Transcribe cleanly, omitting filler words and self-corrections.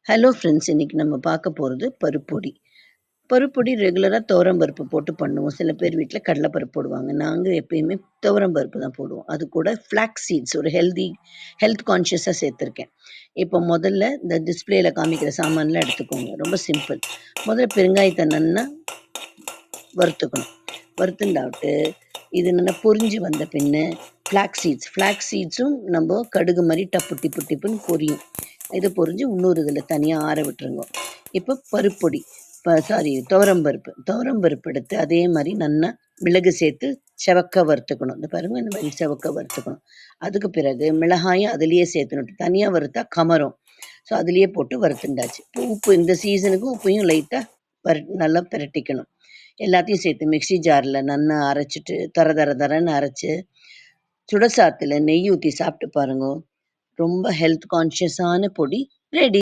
Hello friends, இன்னைக்கு நம்ம பார்க்க போகிறது பருப்பொடி. பருப்பொடி ரெகுலராக துவரம்பருப்பு போட்டு பண்ணுவோம். சில பேர் வீட்டில் கடலைப்பருப்பு போடுவாங்க. நாங்கள் எப்பயுமே துவரம்பருப்பு தான் போடுவோம். அது கூட ஃப்ளாக்ஸ் சீட்ஸ் ஒரு ஹெல்த் கான்ஷியஸாக சேர்த்துருக்கேன். இப்போ முதல்ல இந்த டிஸ்பிளேயில் காமிக்கிற சாமான்லாம் எடுத்துக்கோங்க. ரொம்ப சிம்பிள். முதல்ல பெருங்காயத்தை நன்னா வறுத்துக்கணும். வறுத்துண்டாவிட்டு இது நல்லா பொரிஞ்சு வந்த பின்ன ஃப்ளாக்ஸ் சீட்ஸும் நம்ம கடுகு மாதிரி டப்பு டிப்பு டிப்புன்னு பொரியும். இதை பொரிஞ்சு இன்னொரு இதில் தனியாக ஆற விட்டுருங்க. இப்போ பருப்பொடி துவரம்பருப்பு எடுத்து அதே மாதிரி நல்லா மிளகு சேர்த்து செவக்க வறுத்துக்கணும். இந்த பாருங்க, இந்த மாதிரி செவக்க வறுத்துக்கணும். அதுக்கு பிறகு மிளகாயும் அதுலேயே சேர்த்துணும். தனியாக வறுத்தா கமரும். ஸோ அதுலேயே போட்டு வறுத்துண்டாச்சு. இப்போ உப்பு, இந்த சீசனுக்கு உப்பையும் லைட்டாக நல்லா பிரட்டிக்கணும். எல்லாத்தையும் சேர்த்து மிக்சி ஜாரில் நல்லா அரைச்சிட்டு தரன்னு அரைச்சி சுடசாத்தில் நெய் ஊற்றி சாப்பிட்டு பாருங்க. ரொம்ப ஹெல்த் கான்ஷியஸான பொடி ரெடி.